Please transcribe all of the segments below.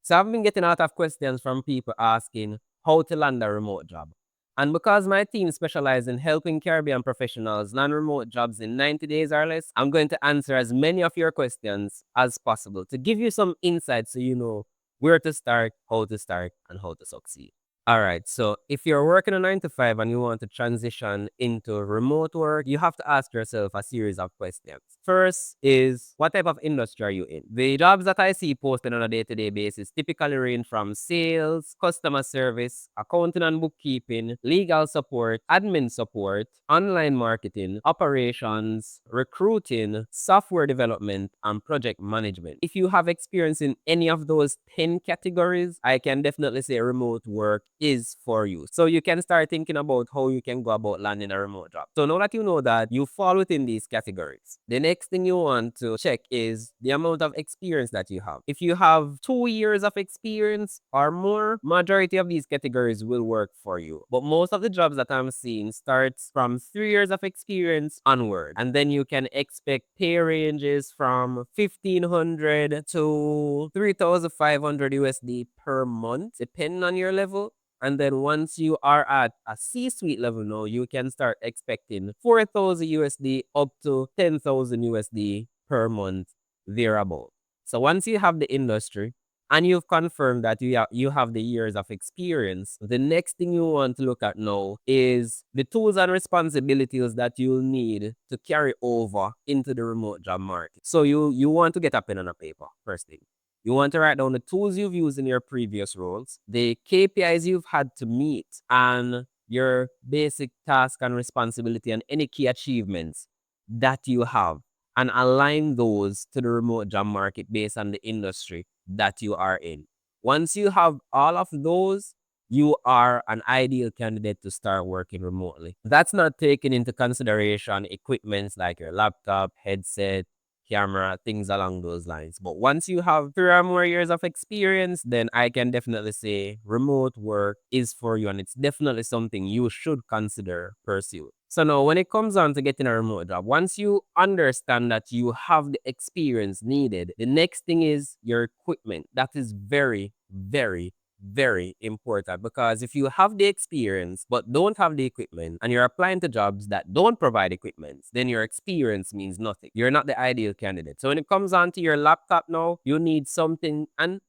So I've been getting a lot of questions from people asking how to land a remote job. And because my team specializes in helping Caribbean professionals land remote jobs in 90 days or less, I'm going to answer as many of your questions as possible to give you some insight so you know where to start, and how to succeed. All right. So if you're working a 9 to 5 and you want to transition into remote work, you have to ask yourself a series of questions. First is, what type of industry are you in? The jobs that I see posted on a day-to-day basis typically range from sales, customer service, accounting and bookkeeping, legal support, admin support, online marketing, operations, recruiting, software development, and project management. If you have experience in any of those 10 categories, I can definitely say remote work is for you. So you can start thinking about how you can go about landing a remote job. So now that you know that you fall within these categories, the next thing you want to check is the amount of experience that you have. If you have 2 years of experience or more, majority of these categories will work for you. But most of the jobs that I'm seeing starts from 3 years of experience onward. And then you can expect pay ranges from 1,500 to 3,500 USD per month, depending on your level. And then once you are at a C-suite level now, you can start expecting 4,000 USD up to 10,000 USD per month thereabout. So once you have the industry and you've confirmed that you have the years of experience, the next thing you want to look at now is the tools and responsibilities that you'll need to carry over into the remote job market. So you want to get a pen and a paper, first thing. You want to write down the tools you've used in your previous roles, the KPIs you've had to meet, and your basic task and responsibility and any key achievements that you have, and align those to the remote job market based on the industry that you are in. Once you have all of those, you are an ideal candidate to start working remotely. That's not taking into consideration equipments like your laptop, headset, camera, things along those lines. But once you have 3 or more years of experience, then I can definitely say remote work is for you, and it's definitely something you should consider pursue. So now when it comes on to getting a remote job, once you understand that you have the experience needed, the next thing is your equipment. That is very, very, very important, because if you have the experience but don't have the equipment and you're applying to jobs that don't provide equipment, then your experience means nothing. You're not the ideal candidate. So when it comes on to your laptop now, you need something, and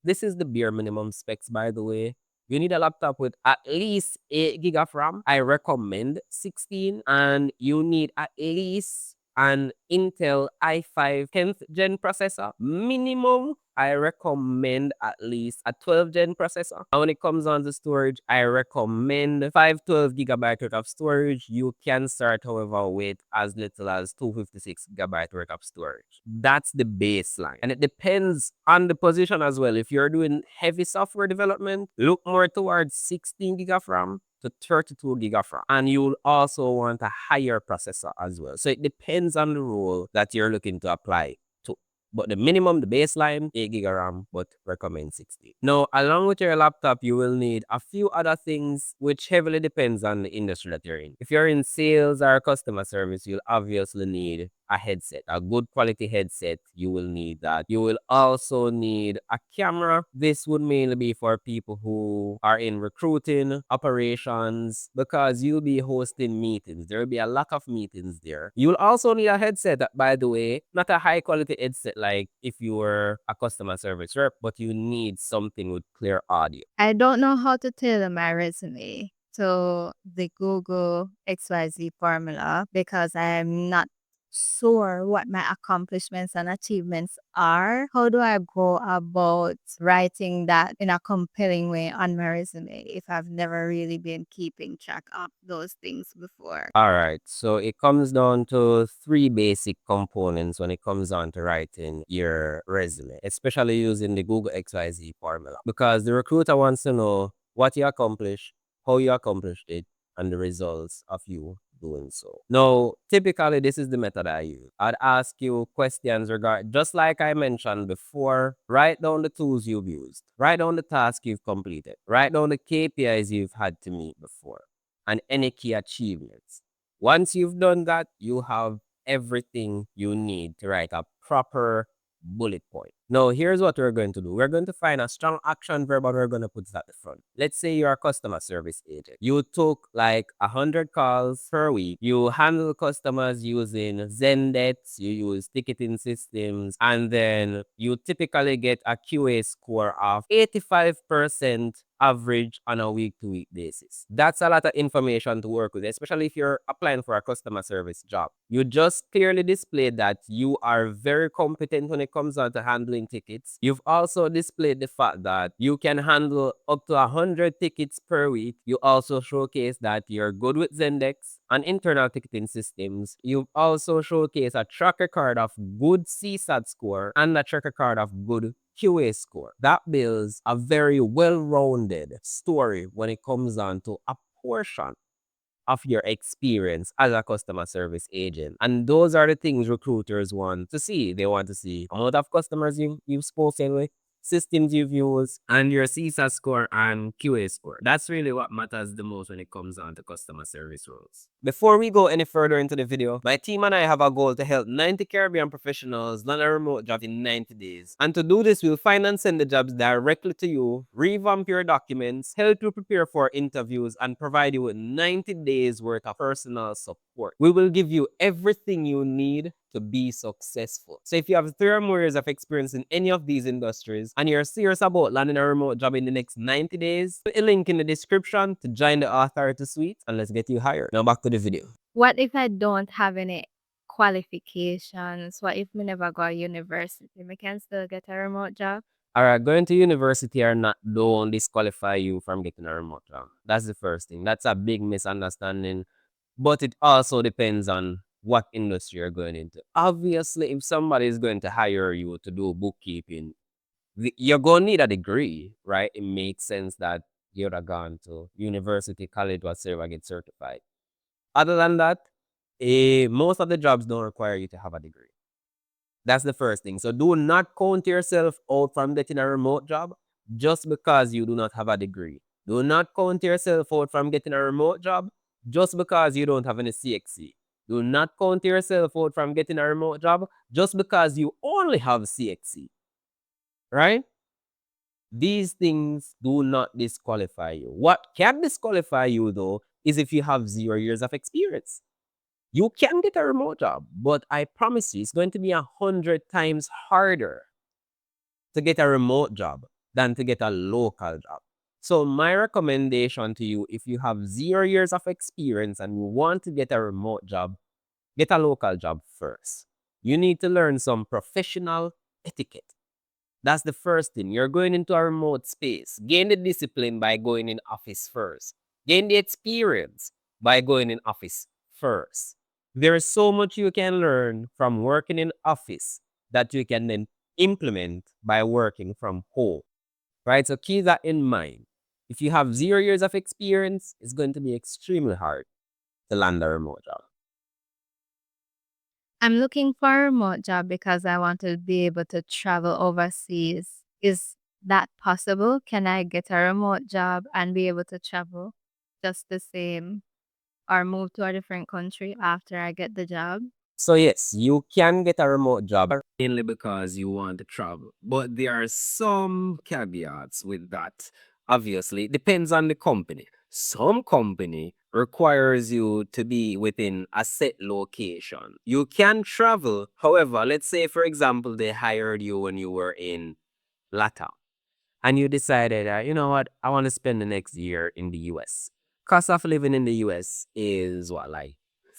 this is the bare minimum specs, by the way. You need a laptop with at least 8 gig of RAM. I recommend 16, and you need at least an Intel i5 10th gen processor. Minimum, I recommend at least a 12th gen processor. And when it comes on to storage, I recommend 512 gigabyte worth of storage. You can start, however, with as little as 256 gigabyte worth of storage. That's the baseline. And it depends on the position as well. If you're doing heavy software development, look more towards 16 gig of RAM to 32 gig of RAM. And you'll also want a higher processor as well. So it depends on the role that you're looking to apply to. But the minimum, the baseline, 8 gig of RAM, but recommend 16. Now, along with your laptop, you will need a few other things, which heavily depends on the industry that you're in. If you're in sales or customer service, you'll obviously need a headset, a good quality headset. You will need that. You will also need a camera. This would mainly be for people who are in recruiting, operations, because you'll be hosting meetings. There will be a lot of meetings there. You'll also need a headset, by the way, not a high quality headset like if you were a customer service rep, but you need something with clear audio. I don't know how to tailor my resume to the Google XYZ formula because I am not sure what my accomplishments and achievements are. How do I go about writing that in a compelling way on my resume if I've never really been keeping track of those things before? All right. So it comes down to three basic components when it comes down to writing your resume, especially using the Google XYZ formula, because the recruiter wants to know what you accomplished, how you accomplished it, and the results of you doing so. Now, typically, this is the method I use. I'd ask you questions just like I mentioned before. Write down the tools you've used, write down the task you've completed, write down the KPIs you've had to meet before, and any key achievements. Once you've done that, you have everything you need to write a proper bullet point. Now, here's what we're going to do. We're going to find a strong action verb and we're going to put it at the front. Let's say you're a customer service agent. You took like 100 calls per week. You handle customers using Zendesk, you use ticketing systems, and then you typically get a QA score of 85% average on a week to week basis. That's a lot of information to work with, especially if you're applying for a customer service job. You just clearly displayed that you are very competent when it comes down to handling tickets. You've also displayed the fact that you can handle up to 100 tickets per week. You also showcase that you're good with Zendesk and internal ticketing systems. You've also showcased a track record of good CSAT score and a track record of good QA score. That builds a very well-rounded story when it comes down to a portion of your experience as a customer service agent. And those are the things recruiters want to see. They want to see amount of customers you've spoken with, systems you've used, and your CSAT score and QA score. That's really what matters the most when it comes down to customer service roles. Before we go any further into the video, my team and I have a goal to help 90 Caribbean professionals land a remote job in 90 days. And to do this, we'll find and send the jobs directly to you, revamp your documents, help you prepare for interviews, and provide you with 90 days worth of personal support. We will give you everything you need to be successful. So if you have 3 or more years of experience in any of these industries and you're serious about landing a remote job in the next 90 days, put a link in the description to join the authority suite and let's get you hired. Now back to the video. What if I don't have any qualifications? What if me never go to university? Me can still get a remote job? All right, going to university or not don't disqualify you from getting a remote job. That's the first thing. That's a big misunderstanding. But it also depends on what industry you're going into. Obviously, if somebody is going to hire you to do bookkeeping, you're going to need a degree, right? It makes sense that you'd have gone to university, college, whatever, get certified. Other than that, most of the jobs don't require you to have a degree. That's the first thing. So do not count yourself out from getting a remote job just because you do not have a degree. Do not count yourself out from getting a remote job just because you don't have any CXC. Do not count yourself out from getting a remote job just because you only have CXC. Right? These things do not disqualify you. What can disqualify you though is if you have 0 years of experience. You can get a remote job, but I promise you, it's going to be 100 times harder to get a remote job than to get a local job. So my recommendation to you, if you have 0 years of experience and you want to get a remote job, get a local job first. You need to learn some professional etiquette. That's the first thing. You're going into a remote space. Gain the discipline by going in office first. Gain the experience by going in office first. There is so much you can learn from working in office that you can then implement by working from home. Right? So keep that in mind. If you have 0 years of experience, it's going to be extremely hard to land a remote job. I'm looking for a remote job because I want to be able to travel overseas. Is that possible? Can I get a remote job and be able to travel just the same or move to a different country after I get the job? So yes, you can get a remote job mainly because you want to travel. But there are some caveats with that. Obviously, it depends on the company. Some company requires you to be within a set location. You can travel. However, let's say for example, they hired you when you were in Latam and you decided, you know what, I want to spend the next year in the US. Cost of living in the US is what, like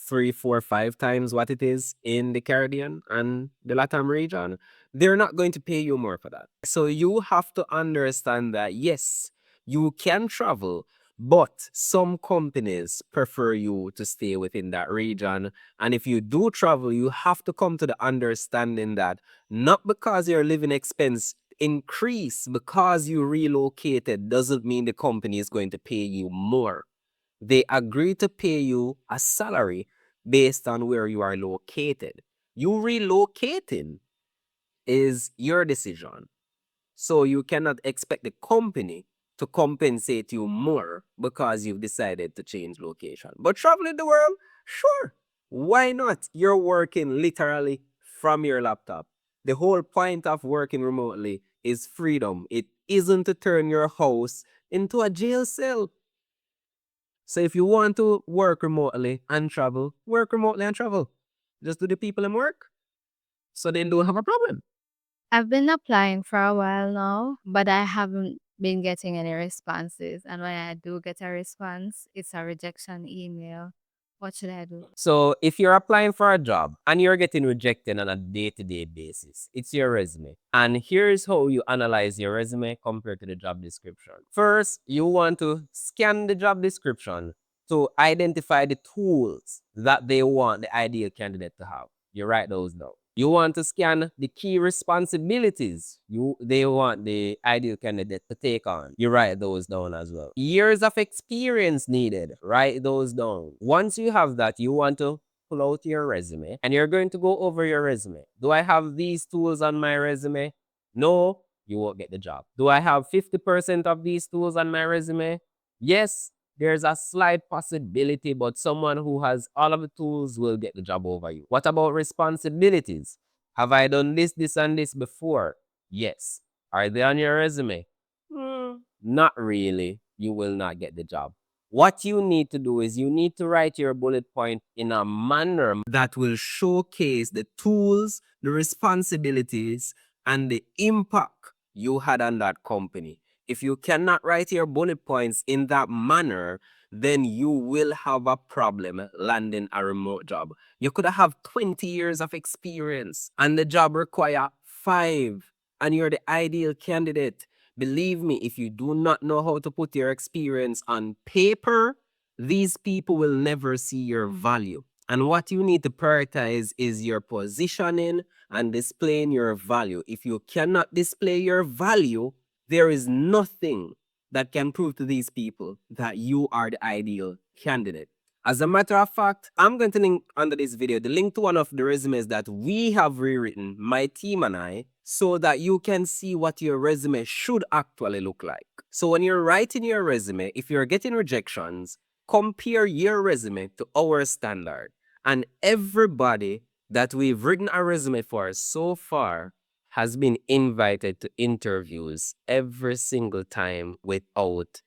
3, 4, 5 times what it is in the Caribbean and the Latam region. They're not going to pay you more for that. So you have to understand that yes, you can travel, but some companies prefer you to stay within that region. And if you do travel, you have to come to the understanding that not because your living expense increase because you relocated doesn't mean the company is going to pay you more. They agree to pay you a salary based on where you are located. You relocating is your decision. So you cannot expect the company to compensate you more because you've decided to change location. But traveling the world, sure. Why not? You're working literally from your laptop. The whole point of working remotely is freedom. It isn't to turn your house into a jail cell. So if you want to work remotely and travel, work remotely and travel. Just do the people and work. So they don't have a problem. I've been applying for a while now, but I haven't been getting any responses. And when I do get a response, it's a rejection email. What should I do? So if you're applying for a job and you're getting rejected on a day-to-day basis, it's your resume. And here's how you analyze your resume compared to the job description. First, you want to scan the job description to identify the tools that they want the ideal candidate to have. You write those down. You want to scan the key responsibilities they want the ideal candidate to take on. You write those down as well. Years of experience needed. Write those down. Once you have that, you want to pull out your resume and you're going to go over your resume. Do I have these tools on my resume? No, you won't get the job. Do I have 50% of these tools on my resume? Yes, there's a slight possibility, but someone who has all of the tools will get the job over you. What about responsibilities? Have I done this, and this before? Yes. Are they on your resume? Not really. You will not get the job. What you need to do is you need to write your bullet point in a manner that will showcase the tools, the responsibilities, and the impact you had on that company. If you cannot write your bullet points in that manner, then you will have a problem landing a remote job. You could have 20 years of experience and the job require 5 and you're the ideal candidate. Believe me, if you do not know how to put your experience on paper, these people will never see your value. And what you need to prioritize is your positioning and displaying your value. If you cannot display your value, there is nothing that can prove to these people that you are the ideal candidate. As a matter of fact, I'm going to link under this video the link to one of the resumes that we have rewritten, my team and I, so that you can see what your resume should actually look like. So when you're writing your resume, if you're getting rejections, compare your resume to our standard. And everybody that we've written a resume for so far has been invited to interviews every single time without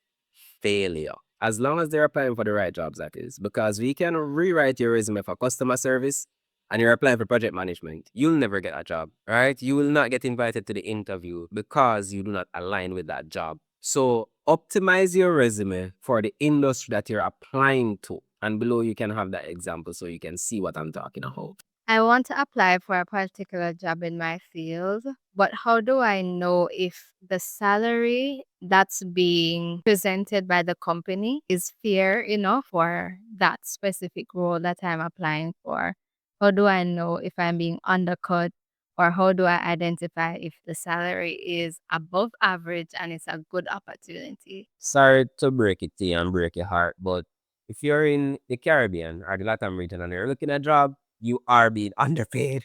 failure. As long as they're applying for the right jobs, that is. Because we can rewrite your resume for customer service and you're applying for project management, you'll never get a job, right? You will not get invited to the interview because you do not align with that job. So optimize your resume for the industry that you're applying to. And below you can have that example so you can see what I'm talking about. I want to apply for a particular job in my field, but how do I know if the salary that's being presented by the company is fair enough for that specific role that I'm applying for? How do I know if I'm being undercut, or how do I identify if the salary is above average and it's a good opportunity? Sorry to break it to you and break your heart, but if you're in the Caribbean or the Latin region and you're looking at a job, you are being underpaid.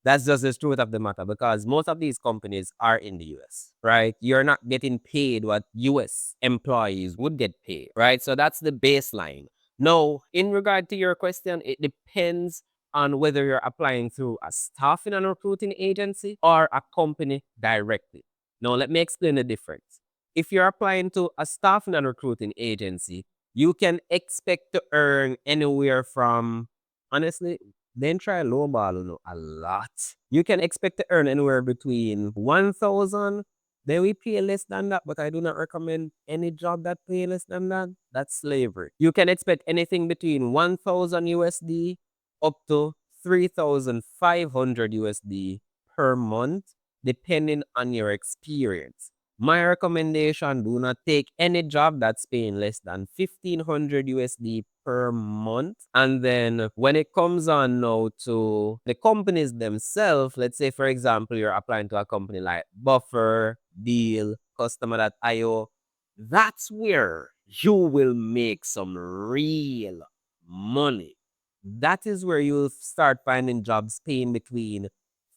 That's just the truth of the matter because most of these companies are in the US, right? You're not getting paid what US employees would get paid, right? So that's the baseline. Now, in regard to your question, it depends on whether you're applying through a staffing and recruiting agency or a company directly. Now, let me explain the difference. If you're applying to a staffing and recruiting agency, you can expect to earn anywhere from, honestly, then try lowball a lot. You can expect to earn anywhere between 1,000. Then we pay less than that, but I do not recommend any job that pay less than that. That's slavery. You can expect anything between 1,000 USD up to 3,500 USD per month, depending on your experience. My recommendation, do not take any job that's paying less than 1,500 USD per month. And then when it comes on now to the companies themselves, let's say, for example, you're applying to a company like Buffer, Deal, Customer.io, that's where you will make some real money. That is where you'll start finding jobs paying between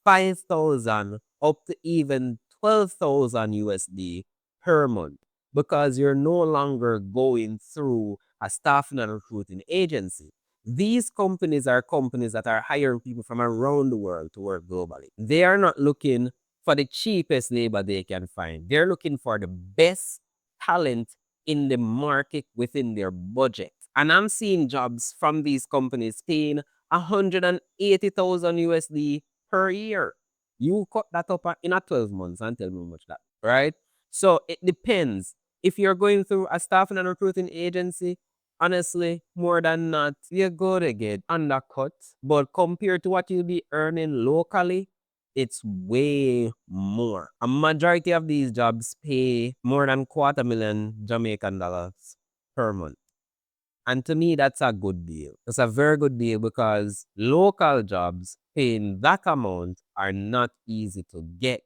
5,000 up to even 12,000 USD per month because you're no longer going through a staffing and recruiting agency. These companies are companies that are hiring people from around the world to work globally. They are not looking for the cheapest labor they can find. They're looking for the best talent in the market within their budget. And I'm seeing jobs from these companies paying 180,000 USD per year. You cut that up in a 12 months and tell me how much that, right? So it depends. If you're going through a staffing and recruiting agency, honestly, more than not, you're going to get undercut. But compared to what you'll be earning locally, it's way more. A majority of these jobs pay more than $250,000 per month. And to me, that's a good deal. It's a very good deal because local jobs paying that amount are not easy to get.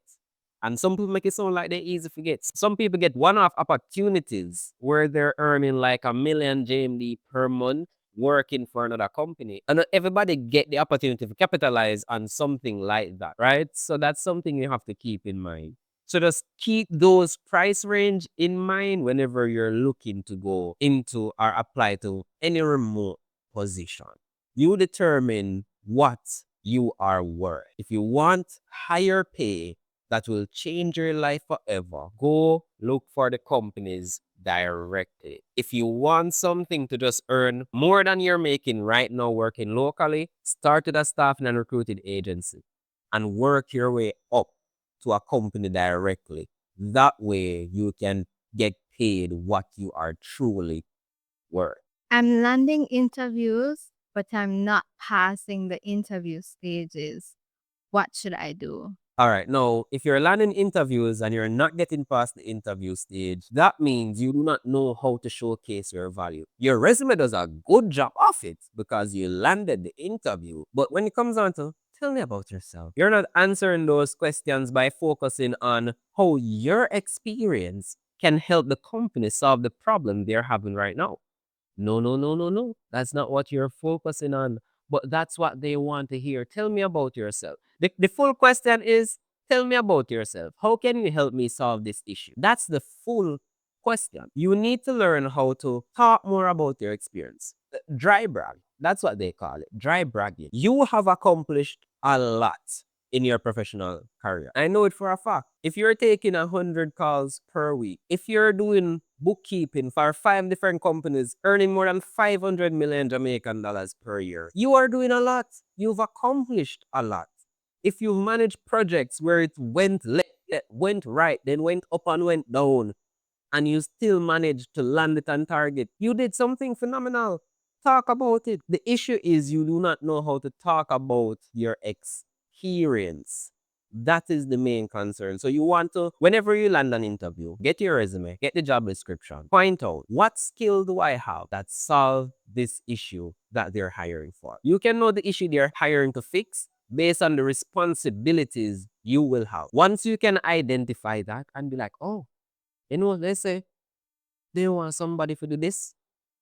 And some people make it sound like they're easy to get. Some people get one-off opportunities where they're earning like $1 million JMD per month working for another company. And not everybody get the opportunity to capitalize on something like that, right? So that's something you have to keep in mind. So just keep those price range in mind whenever you're looking to go into or apply to any remote position. You determine what you are worth. If you want higher pay that will change your life forever, go look for the companies directly. If you want something to just earn more than you're making right now working locally, start with a staffing and recruiting agency and work your way up to a company directly. That way you can get paid what you are truly worth. I'm landing interviews, but I'm not passing the interview stages. What should I do? All right. Now, if you're landing interviews and you're not getting past the interview stage, that means you do not know how to showcase your value. Your resume does a good job of it because you landed the interview. But when it comes on to tell me about yourself, you're not answering those questions by focusing on how your experience can help the company solve the problem they're having right now. No, no, no, no, no. That's not what you're focusing on. But that's what they want to hear. Tell me about yourself. The full question is tell me about yourself. How can you help me solve this issue? That's the full question. You need to learn how to talk more about your experience. Dry brag. That's what they call it. Dry bragging. You have accomplished a lot in your professional career. I know it for a fact. If you're taking 100 calls per week, if you're doing bookkeeping for 5 different companies, earning more than 500 million Jamaican dollars per year, you are doing a lot. You've accomplished a lot. If you've managed projects where it went left, went right, then went up and went down, and you still managed to land it on target, you did something phenomenal. Talk about it. The issue is you do not know how to talk about your experience. That is the main concern. So you want to, whenever you land an interview, get your resume, get the job description, point out what skill do I have that solve this issue that they're hiring for. You can know the issue they're hiring to fix based on the responsibilities you will have. Once you can identify that and be like, oh, let's say they want somebody to do this.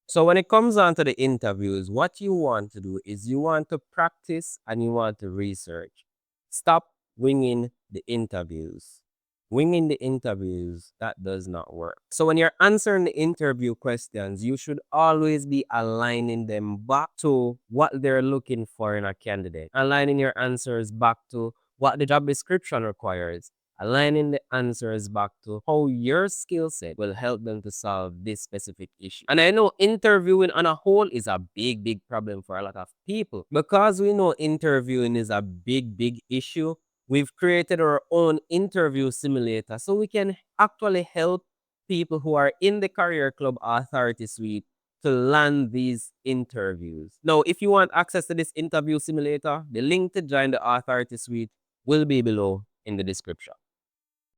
So when it comes down to the interviews, what you want to do is you want to practice and you want to research. Stop winging the interviews. Winging the interviews, that does not work. So when you're answering the interview questions, you should always be aligning them back to what they're looking for in a candidate. Aligning your answers back to what the job description requires. Aligning the answers back to how your skill set will help them to solve this specific issue. And I know interviewing on a whole is a big, big problem for a lot of people. Because we know interviewing is a big, big issue, we've created our own interview simulator so we can actually help people who are in the Career Club Authority Suite to land these interviews. Now, if you want access to this interview simulator, the link to join the Authority Suite will be below in the description.